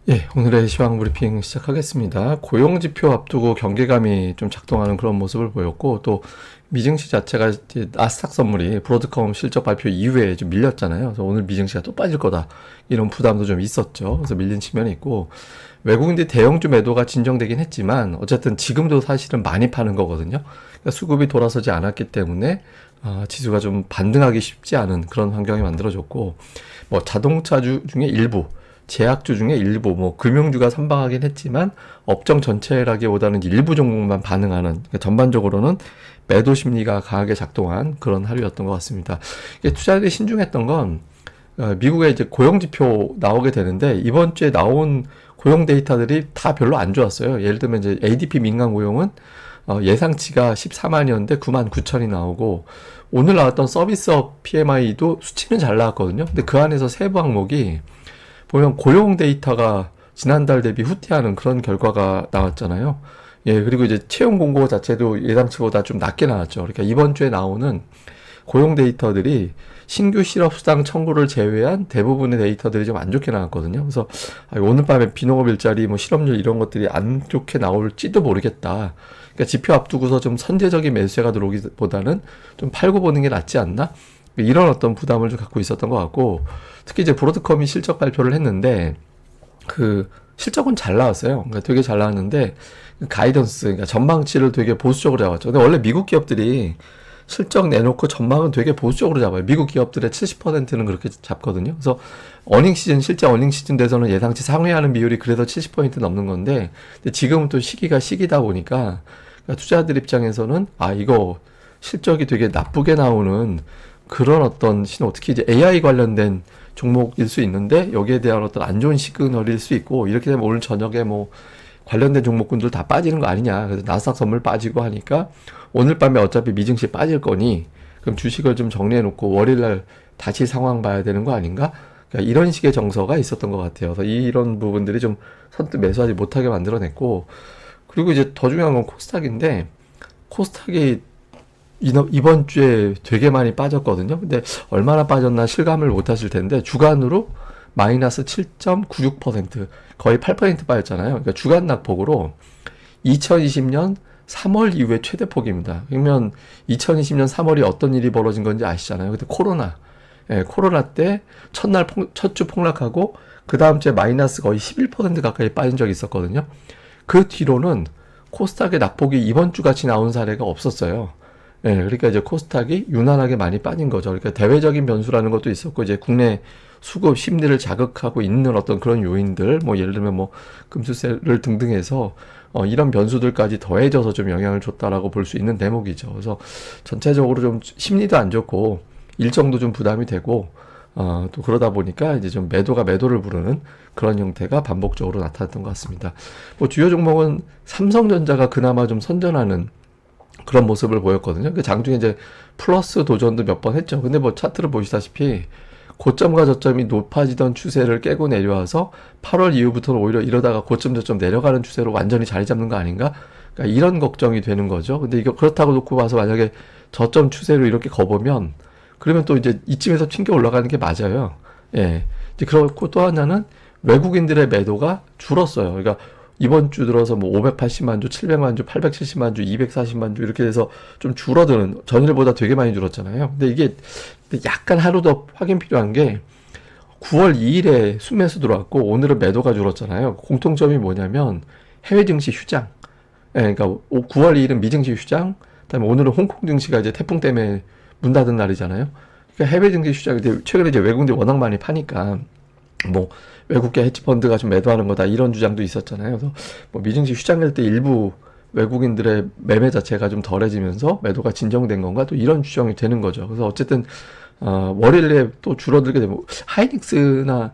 예, 오늘의 시황 브리핑 시작하겠습니다. 고용지표 앞두고 경계감이 좀 작동하는 그런 모습을 보였고, 또 미증시 자체가 이제 나스닥 선물이 브로드컴 실적 발표 이후에 좀 밀렸잖아요. 그래서 오늘 미증시가 또 빠질 거다, 이런 부담도 좀 있었죠. 그래서 밀린 측면이 있고, 외국인들 대형주 매도가 진정되긴 했지만 어쨌든 지금도 사실은 많이 파는 거거든요. 그러니까 수급이 돌아서지 않았기 때문에 지수가 좀 반등하기 쉽지 않은 그런 환경이 만들어졌고, 뭐 자동차주 중에 일부, 제약주 중에 일부, 뭐 금융주가 선방하긴 했지만 업종 전체라기보다는 일부 종목만 반응하는, 그러니까 전반적으로는 매도 심리가 강하게 작동한 그런 하루였던 것 같습니다. 투자자들이 신중했던 건 미국의 이제 고용 지표 나오게 되는데, 이번 주에 나온 고용 데이터들이 다 별로 안 좋았어요. 예를 들면 이제 ADP 민간 고용은 예상치가 14만이었는데 9만 9천이 나오고, 오늘 나왔던 서비스업 PMI도 수치는 잘 나왔거든요. 근데 그 안에서 세부 항목이 보면 고용 데이터가 지난달 대비 후퇴하는 그런 결과가 나왔잖아요. 예, 그리고 이제 채용 공고 자체도 예상치보다 좀 낮게 나왔죠. 그러니까 이번 주에 나오는 고용 데이터들이 신규 실업수당 청구를 제외한 대부분의 데이터들이 좀 안 좋게 나왔거든요. 그래서 오늘 밤에 비농업 일자리, 뭐 실업률 이런 것들이 안 좋게 나올지도 모르겠다. 그러니까 지표 앞두고서 좀 선제적인 매수세가 들어오기보다는 좀 팔고 보는 게 낫지 않나? 이런 어떤 부담을 좀 갖고 있었던 것 같고, 특히 이제 브로드컴이 실적 발표를 했는데 그 실적은 잘 나왔어요. 그러니까 되게 잘 나왔는데 가이던스, 그러니까 전망치를 되게 보수적으로 잡았죠. 근데 원래 미국 기업들이 실적 내놓고 전망은 되게 보수적으로 잡아요. 미국 기업들의 70%는 그렇게 잡거든요. 그래서 실제 어닝 시즌 돼서는 예상치 상회하는 비율이 그래서 70% 넘는 건데, 근데 지금은 또 시기가 시기다 보니까 그러니까 투자자들 입장에서는 이거 실적이 되게 나쁘게 나오는 그런 어떤 신호, 특히 이제 AI 관련된 종목일 수 있는데 여기에 대한 어떤 안 좋은 시그널일 수 있고, 이렇게 되면 오늘 저녁에 뭐 관련된 종목군들 다 빠지는 거 아니냐. 그래서 나스닥 선물 빠지고 하니까 오늘 밤에 어차피 미증시 빠질 거니 그럼 주식을 좀 정리해 놓고 월요일날 다시 상황 봐야 되는 거 아닌가? 그러니까 이런 식의 정서가 있었던 것 같아요. 그래서 이런 부분들이 좀 선뜻 매수하지 못하게 만들어냈고, 그리고 이제 더 중요한 건 코스닥인데, 코스닥이 이번 주에 되게 많이 빠졌거든요. 근데 얼마나 빠졌나 실감을 못 하실 텐데, 주간으로 마이너스 7.96%, 거의 8% 빠졌잖아요. 그러니까 주간 낙폭으로 2020년 3월 이후에 최대 폭입니다. 그러면 2020년 3월이 어떤 일이 벌어진 건지 아시잖아요. 그때 코로나. 예, 코로나 때 첫 주 폭락하고 그 다음 주에 마이너스 거의 11% 가까이 빠진 적이 있었거든요. 그 뒤로는 코스닥의 낙폭이 이번 주 같이 나온 사례가 없었어요. 예, 그러니까 이제 코스닥이 유난하게 많이 빠진 거죠. 그러니까 대외적인 변수라는 것도 있었고, 이제 국내 수급 심리를 자극하고 있는 어떤 그런 요인들, 뭐 예를 들면 뭐 금수세를 등등해서 이런 변수들까지 더해져서 좀 영향을 줬다라고 볼 수 있는 대목이죠. 그래서 전체적으로 좀 심리도 안 좋고 일정도 좀 부담이 되고, 또 그러다 보니까 이제 좀 매도가 매도를 부르는 그런 형태가 반복적으로 나타났던 것 같습니다. 뭐 주요 종목은 삼성전자가 그나마 좀 선전하는 그런 모습을 보였거든요. 그 장중에 이제 플러스 도전도 몇 번 했죠. 근데 뭐 차트를 보시다시피 고점과 저점이 높아지던 추세를 깨고 내려와서 8월 이후부터는 오히려 이러다가 고점 저점 내려가는 추세로 완전히 자리 잡는 거 아닌가? 그러니까 이런 걱정이 되는 거죠. 근데 이거 그렇다고 놓고 봐서 만약에 저점 추세로 이렇게 거보면, 그러면 또 이제 이쯤에서 튕겨 올라가는 게 맞아요. 예. 이제 그렇고 또 하나는 외국인들의 매도가 줄었어요. 그러니까 이번 주 들어서 뭐 580만 주, 700만 주, 870만 주, 240만 주 이렇게 돼서 좀 줄어드는, 전일보다 되게 많이 줄었잖아요. 근데 이게 약간 하루 더 확인 필요한 게 9월 2일에 순매수 들어왔고 오늘은 매도가 줄었잖아요. 공통점이 뭐냐면 해외 증시 휴장. 예, 그러니까 9월 2일은 미증시 휴장, 그다음에 오늘은 홍콩 증시가 이제 태풍 때문에 문 닫은 날이잖아요. 그러니까 해외 증시 휴장. 최근에 이제 외국인들이 워낙 많이 파니까 뭐 외국계 헤지펀드가 좀 매도하는 거다, 이런 주장도 있었잖아요. 그래서 뭐 미증시 휴장될 때 일부 외국인들의 매매 자체가 좀 덜해지면서 매도가 진정된 건가, 또 이런 추정이 되는 거죠. 그래서 어쨌든 월요일에 또 줄어들게 되면 하이닉스나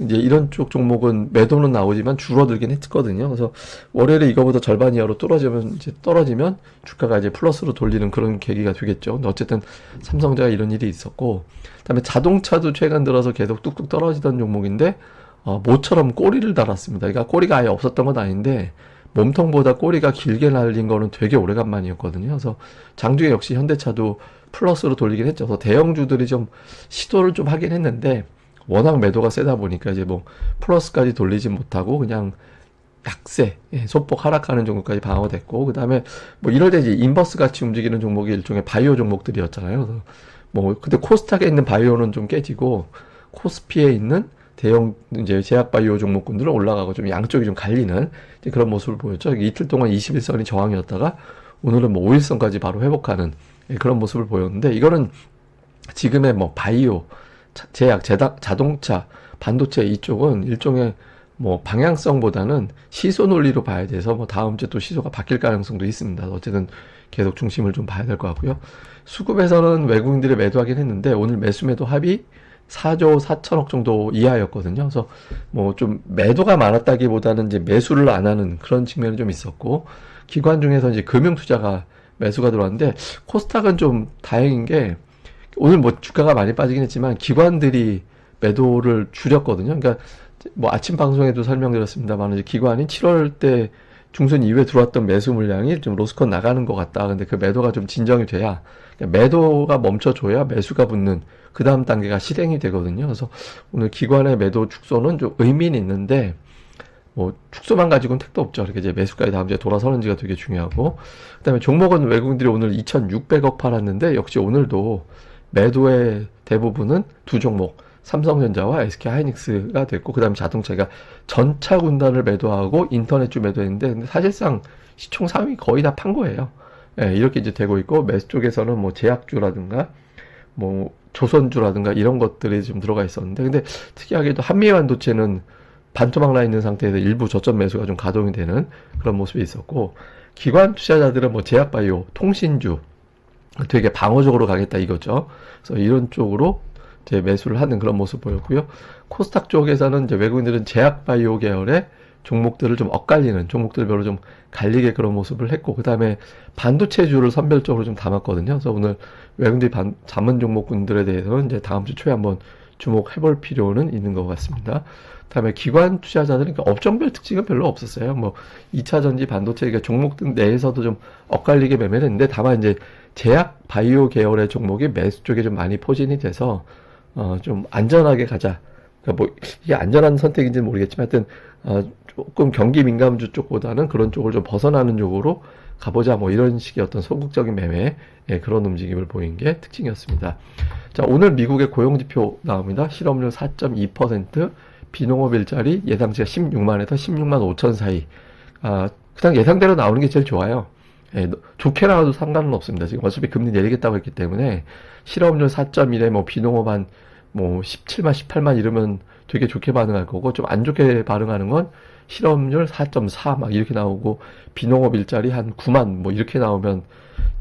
이제 이런 쪽 종목은 매도는 나오지만 줄어들긴 했거든요. 그래서 월요일에 이거보다 절반 이하로 떨어지면 주가가 이제 플러스로 돌리는 그런 계기가 되겠죠. 근데 어쨌든 삼성전자 이런 일이 있었고, 그다음에 자동차도 최근 들어서 계속 뚝뚝 떨어지던 종목인데 모처럼 꼬리를 달았습니다. 그러니까 꼬리가 아예 없었던 건 아닌데 몸통보다 꼬리가 길게 날린 거는 되게 오래간만이었거든요. 그래서 장중에 역시 현대차도 플러스로 돌리긴 했죠. 그래서 대형주들이 좀 시도를 좀 하긴 했는데 워낙 매도가 세다 보니까 이제 뭐 플러스까지 돌리지 못하고 그냥 약세, 소폭 하락하는 정도까지 방어됐고, 그 다음에 뭐 이럴 때 이제 인버스 같이 움직이는 종목이 일종의 바이오 종목들이었잖아요. 그래서 뭐 근데 코스닥에 있는 바이오는 좀 깨지고 코스피에 있는 대형 이제 제약 바이오 종목군들은 올라가고 좀 양쪽이 좀 갈리는 이제 그런 모습을 보였죠. 이틀 동안 21선이 저항이었다가 오늘은 뭐 5일선까지 바로 회복하는 그런 모습을 보였는데, 이거는 지금의 뭐 바이오, 제약, 자동차, 반도체 이쪽은 일종의 뭐 방향성보다는 시소 논리로 봐야 돼서 뭐 다음 주에 또 시소가 바뀔 가능성도 있습니다. 어쨌든 계속 중심을 좀 봐야 될 것 같고요. 수급에서는 외국인들이 매도하긴 했는데 오늘 매수 합이 4조 4천억 정도 이하였거든요. 그래서 뭐 좀 매도가 많았다기보다는 이제 매수를 안 하는 그런 측면이 좀 있었고, 기관 중에서 이제 금융 투자가 매수가 들어왔는데, 코스닥은 좀 다행인 게 오늘 뭐 주가가 많이 빠지긴 했지만 기관들이 매도를 줄였거든요. 그러니까 뭐 아침 방송에도 설명드렸습니다만 이제 기관이 7월 때 중순 이후에 들어왔던 매수 물량이 좀 로스컨 나가는 것 같다. 근데 그 매도가 좀 진정이 돼야, 매도가 멈춰줘야 매수가 붙는 그 다음 단계가 실행이 되거든요. 그래서 오늘 기관의 매도 축소는 좀 의미는 있는데 뭐 축소만 가지고는 택도 없죠. 이렇게 이제 매수까지 다음 주에 돌아서는지가 되게 중요하고, 그다음에 종목은 외국인들이 오늘 2,600억 팔았는데 역시 오늘도 매도의 대부분은 두 종목, 삼성전자와 SK하이닉스가 됐고, 그 다음에 자동차가 전차 군단을 매도하고 인터넷주 매도했는데, 근데 사실상 시총 3위 거의 다 판 거예요. 예, 이렇게 이제 되고 있고, 매수 쪽에서는 뭐 제약주라든가 뭐 조선주라든가 이런 것들이 좀 들어가 있었는데, 근데 특이하게도 한미반도체는 반토막 나 있는 상태에서 일부 저점 매수가 좀 가동이 되는 그런 모습이 있었고, 기관 투자자들은 뭐 제약바이오, 통신주 되게 방어적으로 가겠다 이거죠. 그래서 이런 쪽으로 이제 매수를 하는 그런 모습 보였고요. 코스닥 쪽에서는 이제 외국인들은 제약바이오 계열의 종목들을 좀 엇갈리는 종목들별로 좀 갈리게 그런 모습을 했고, 그 다음에 반도체주를 선별적으로 좀 담았거든요. 그래서 오늘 외국인들이 담은 종목군들에 대해서는 이제 다음 주 초에 한번 주목해볼 필요는 있는 것 같습니다. 그다음에 기관 투자자들은 그러니까 업종별 특징은 별로 없었어요. 뭐 2차 전지, 반도체, 그러니까 종목들 내에서도 좀 엇갈리게 매매를 했는데, 다만 이제 제약 바이오 계열의 종목이 매수 쪽에 좀 많이 포진이 돼서 좀 안전하게 가자. 그러니까 뭐 이게 안전한 선택인지는 모르겠지만 하여튼 조금 경기 민감주 쪽보다는 그런 쪽을 좀 벗어나는 쪽으로 가보자, 뭐 이런 식의 어떤 소극적인 매매, 그런 움직임을 보인 게 특징이었습니다. 자, 오늘 미국의 고용지표 나옵니다. 실업률 4.2%, 비농업 일자리 예상치가 16만에서 16만 5천 사이. 그냥 예상대로 나오는 게 제일 좋아요. 좋게 나와도 상관은 없습니다. 지금 어차피 금리 내리겠다고 했기 때문에 실업률 4.1에 뭐 비농업 한 뭐 17만, 18만 이러면 되게 좋게 반응할 거고, 좀 안 좋게 반응하는 건 실업률 4.4 막 이렇게 나오고, 비농업 일자리 한 9만 뭐 이렇게 나오면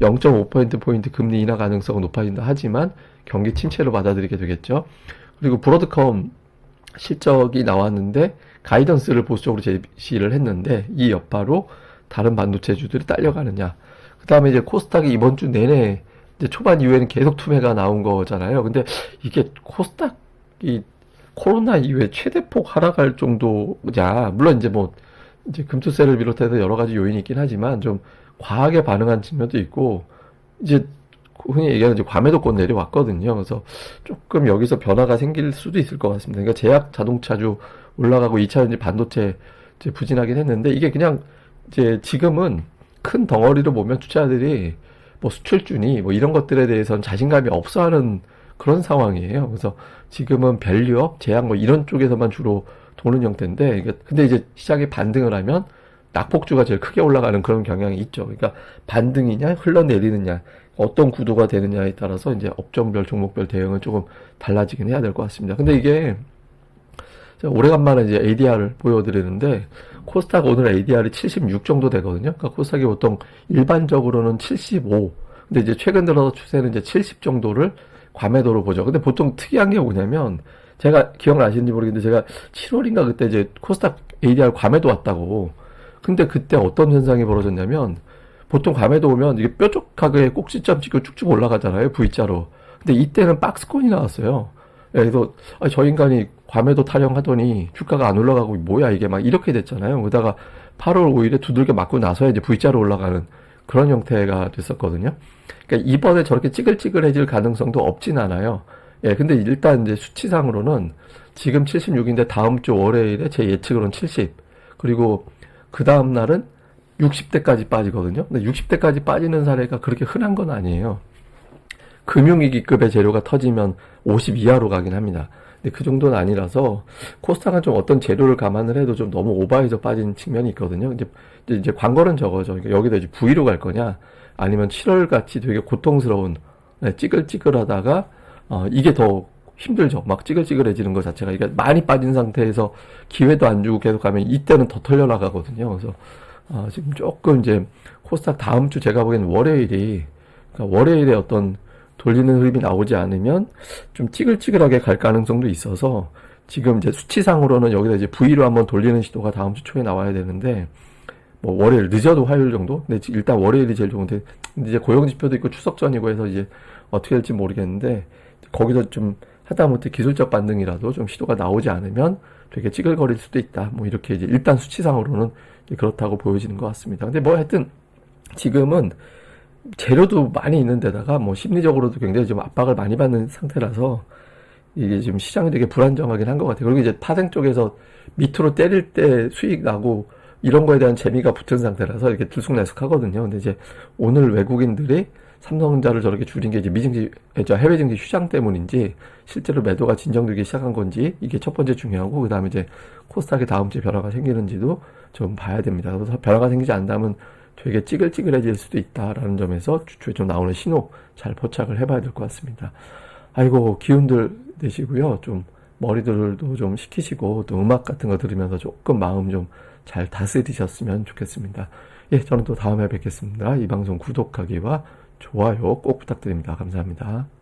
0.5%포인트 금리 인하 가능성은 높아진다 하지만 경기 침체로 받아들이게 되겠죠. 그리고 브로드컴 실적이 나왔는데 가이던스를 보수적으로 제시를 했는데 이 여파로 다른 반도체주들이 딸려가느냐. 그 다음에 이제 코스닥이 이번 주 내내 이제 초반 이후에는 계속 투매가 나온 거잖아요. 근데 이게 코스닥이 코로나 이후에 최대폭 하락할 정도냐. 물론 이제 뭐 이제 금투세를 비롯해서 여러 가지 요인이 있긴 하지만 좀 과하게 반응한 측면도 있고, 이제 흔히 얘기하는 이제 과매도권 내려왔거든요. 그래서 조금 여기서 변화가 생길 수도 있을 것 같습니다. 그러니까 제약 자동차주 올라가고 2차전지 반도체 이제 부진하긴 했는데, 이게 그냥 이제 지금은 큰 덩어리로 보면 투자자들이 뭐 수출주니 뭐 이런 것들에 대해서는 자신감이 없어하는 그런 상황이에요. 그래서 지금은 밸류업, 제약 뭐 이런 쪽에서만 주로 도는 형태인데, 근데 이제 시장이 반등을 하면 낙폭주가 제일 크게 올라가는 그런 경향이 있죠. 그러니까 반등이냐 흘러내리느냐 어떤 구도가 되느냐에 따라서 이제 업종별 종목별 대응은 조금 달라지긴 해야 될 것 같습니다. 근데 이게 오래간만에 이제 ADR을 보여드리는데, 코스닥 오늘 ADR이 76 정도 되거든요. 그러니까 코스닥이 보통 일반적으로는 75. 근데 이제 최근 들어서 추세는 이제 70 정도를 과매도로 보죠. 근데 보통 특이한 게 뭐냐면, 제가 기억나시는지 모르겠는데 제가 7월인가 그때 이제 코스닥 ADR 과매도 왔다고. 근데 그때 어떤 현상이 벌어졌냐면, 보통 과매도 오면 이게 뾰족하게 꼭지점 찍고 쭉쭉 올라가잖아요. V자로. 근데 이때는 박스권이 나왔어요. 그래서 저 인간이 과매도 타령하더니 주가가 안 올라가고 뭐야 이게 막 이렇게 됐잖아요. 그러다가 8월 5일에 두들겨 맞고 나서야 이제 V자로 올라가는 그런 형태가 됐었거든요. 그러니까 이번에 저렇게 찌글찌글해질 가능성도 없진 않아요. 예, 근데 일단 이제 수치상으로는 지금 76인데 다음 주 월요일에 제 예측으로는 70. 그리고 그 다음 날은 60대까지 빠지거든요. 근데 60대까지 빠지는 사례가 그렇게 흔한 건 아니에요. 금융위기급의 재료가 터지면 50 이하로 가긴 합니다. 근데 그 정도는 아니라서 코스닥은 좀 어떤 재료를 감안을 해도 좀 너무 오버해서 빠진 측면이 있거든요. 이제 관건은 저거죠. 그러니까 여기다 이제 V로 갈 거냐, 아니면 7월 같이 되게 고통스러운, 네, 찌글찌글하다가 이게 더 힘들죠. 막 찌글찌글해지는 것 자체가 이게 많이 빠진 상태에서 기회도 안 주고 계속 가면 이때는 더 털려 나가거든요. 그래서 지금 조금 이제 코스닥 다음 주 제가 보기엔 월요일이, 그러니까 월요일에 어떤 돌리는 흐름이 나오지 않으면 좀 찌글찌글하게 갈 가능성도 있어서 지금 이제 수치상으로는 여기다 이제 V로 한번 돌리는 시도가 다음 주 초에 나와야 되는데, 뭐 월요일 늦어도 화요일 정도? 근데 일단 월요일이 제일 좋은데, 근데 이제 고용지표도 있고 추석 전이고 해서 이제 어떻게 될지 모르겠는데, 거기서 좀 하다못해 기술적 반등이라도 좀 시도가 나오지 않으면 되게 찌글거릴 수도 있다. 뭐 이렇게 이제 일단 수치상으로는 그렇다고 보여지는 것 같습니다. 근데 뭐 하여튼 지금은 재료도 많이 있는 데다가 뭐 심리적으로도 굉장히 좀 압박을 많이 받는 상태라서 이게 지금 시장이 되게 불안정하긴 한 것 같아요. 그리고 이제 파생 쪽에서 밑으로 때릴 때 수익 나고 이런 거에 대한 재미가 붙은 상태라서 이렇게 들쑥날쑥하거든요. 근데 이제 오늘 외국인들이 삼성전자를 저렇게 줄인 게 이제 해외 증시 휴장 때문인지 실제로 매도가 진정되기 시작한 건지 이게 첫 번째 중요하고, 그 다음에 이제 코스닥에 다음 주에 변화가 생기는지도 좀 봐야 됩니다. 그래서 변화가 생기지 않다면 되게 찌글찌글해질 수도 있다라는 점에서 주초에 좀 나오는 신호 잘 포착을 해봐야 될 것 같습니다. 아이고, 기운들 내시고요. 좀 머리들도 좀 식히시고 또 음악 같은 거 들으면서 조금 마음 좀 잘 다스리셨으면 좋겠습니다. 예, 저는 또 다음에 뵙겠습니다. 이 방송 구독하기와 좋아요 꼭 부탁드립니다. 감사합니다.